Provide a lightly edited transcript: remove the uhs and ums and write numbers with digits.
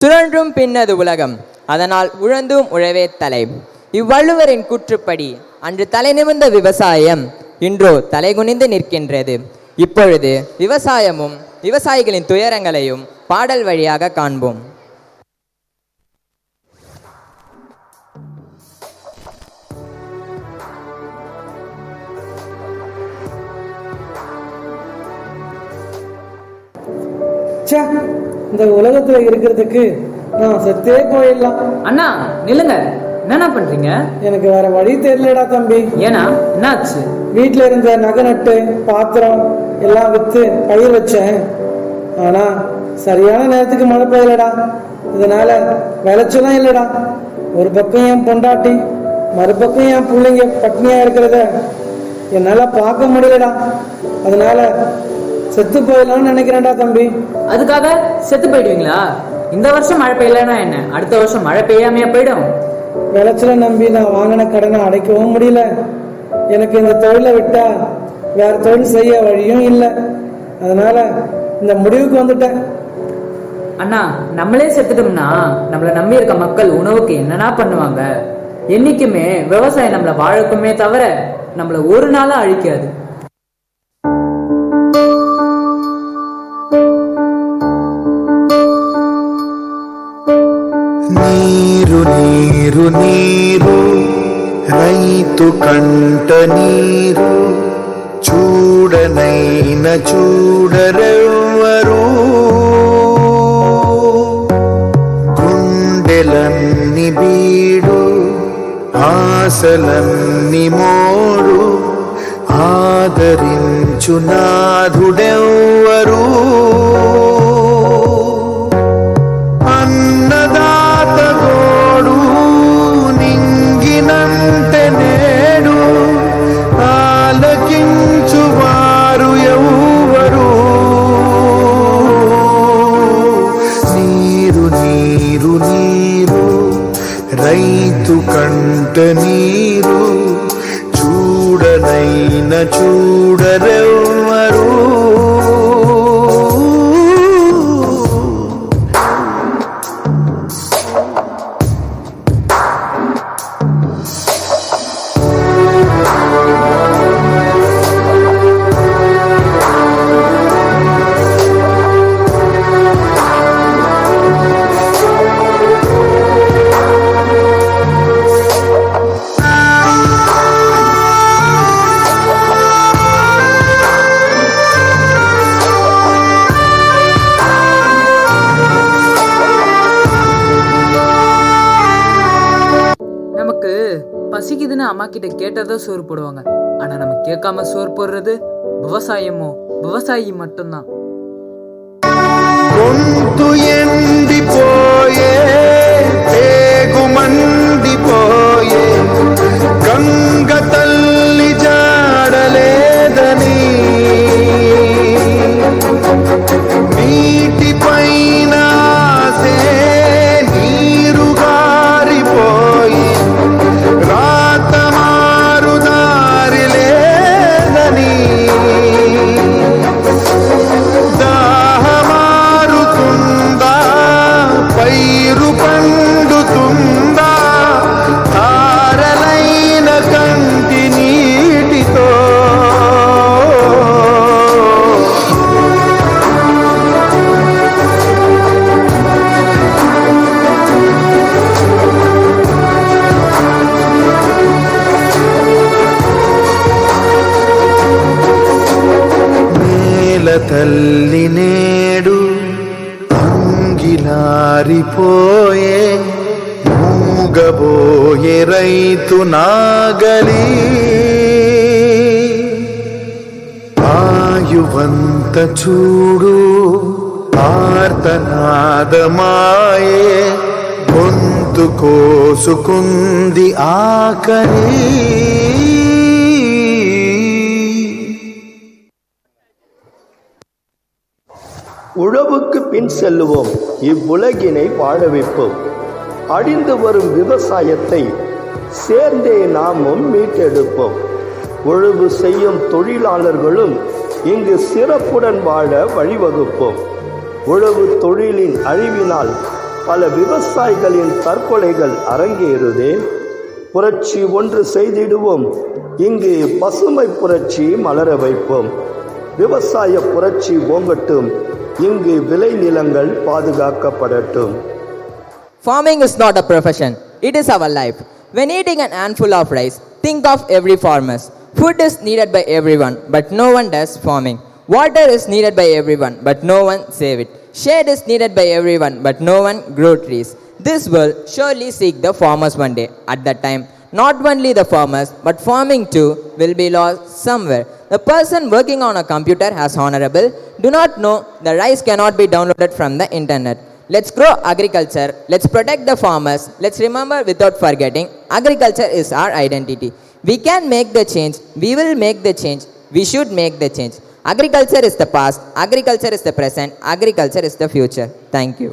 சுழன்றும் பின்னது உலகம், அதனால் உழந்தும் உழவே தலை. இவ்வள்ளுவரின் கூற்றுப்படி அன்று தலை நிமிர்ந்த விவசாயம் இன்றோ தலைகுனிந்து நிற்கின்றது. இப்பொழுது விவசாயமும் விவசாயிகளின் துயரங்களையும் பாடல் வழியாக காண்போம். இந்த உலகத்துல இருக்கிறதுக்கு நான் செத்தே போயிடலாம். அண்ணா நில்லுங்க, என்ன பண்றீங்க? எனக்கு வேற வழி தெரியலடா தம்பி. ஏன்னா என்னாச்சு? வீட்டுல இருந்த நகை நட்டு பாத்திரம் எல்லாம் வித்து பயிர் வச்சேன். ஆனா சரியான நேரத்துக்கு மழை பெய்யலடா. இதனால விளைச்சலும் இல்லடா. ஒரு பக்கம் என் பொண்டாட்டி, மறுபக்கம் என் பிள்ளைங்க பட்னியா இருக்கிறத என்னால பார்க்க முடியலடா. அதனால செத்து போயிடலாம்னு நினைக்கிறேன்டா தம்பி. அதுக்காக செத்து போயிடுவீங்களா? இந்த வருஷம் மழை பெய்யலன்னா என்ன, அடுத்த வருஷம் மழை பெய்யாமையா போயிடும்? விளைச்சல நம்பி நான் வாங்கின கடனை அடைக்கவும் முடியல. எனக்கு இந்த தொழிலை விட்டா வேற தொழில் செய்ய வழியும் இல்லை. அதனால இந்த முடிவுக்கு வந்துட்டேன். அண்ணா, நம்மளே செத்துட்டோம்னா நம்மள நம்பி இருக்க மக்கள் உணவுக்கு என்னன்னா பண்ணுவாங்க? என்னைக்குமே விவசாயம் நம்மள வாழக்குமே தவிர நம்மள ஒரு நாளும் அழிக்காது. నీరు నీరు నీరు రైతు కంట నీరు చూడనైన చూడరెవ్వరు గుండెలన్ని బీడు ఆశలన్ని మోడు ఆదరించు నాథుడెవ్వరు రైతు కంట నీరు చూడనైన చూడరెవ్వరు பசிக்குதுன்னு அம்மா கிட்ட கேட்டதா சோறு போடுவாங்க. ஆனா நம்ம கேட்காம சோறு போடுறது விவசாயி மட்டும்தான். గొంతు ఎండిపోయే మండిపోయే గంగ తల్లి జాడలేదని నీటి పైన నీరు గారిపోయి రాత మారు దారి లేదని దాహమారుతుందా పైరు పండుతుందా ధారలైన కంటి నీటితో నేల తల్లి నేడు అంగిలారిపోయే మూగబోయే రైతు నాగలి ఆయువంత చూడు ఆర్తనాదమాయే గొంతు కోసుకుంది ఆకలి. உழவுக்கு பின் செல்லுவோம், இவ்வுலகினை வாழ வைப்போம். அழிந்து வரும் விவசாயத்தை சேர்ந்தே நாமும் மீட்டெடுப்போம். உழவு செய்யும் தொழிலாளர்களும் இங்கு சிறப்புடன் வாழ வழிவகுப்போம். உழவு தொழிலின் அழிவினால் பல விவசாயிகளின் தற்கொலைகள் அரங்கேறுதே. புரட்சி ஒன்று செய்திடுவோம், இங்கு பசுமை புரட்சி மலர வைப்போம். விவசாய புரட்சி ஓங்கட்டும், இங்கு விளைநிலங்கள் பாதுகாக்கப்படட்டும். Farming is not a profession, it is our life. When eating an handful of rice, think of every farmer. Food is needed by everyone, but no one does farming. Water is needed by everyone, but no one save it. Shade is needed by everyone, but no one grow trees. This will surely seek the farmers one day. At that time, not only the farmers, but farming too will be lost somewhere. The person working on a computer as honorable do not know the rice cannot be downloaded from the internet. Let's grow agriculture, let's protect the farmers, let's remember without forgetting, agriculture is our identity. We can make the change, we will make the change, we should make the change. Agriculture is the past, agriculture is the present, agriculture is the future. Thank you.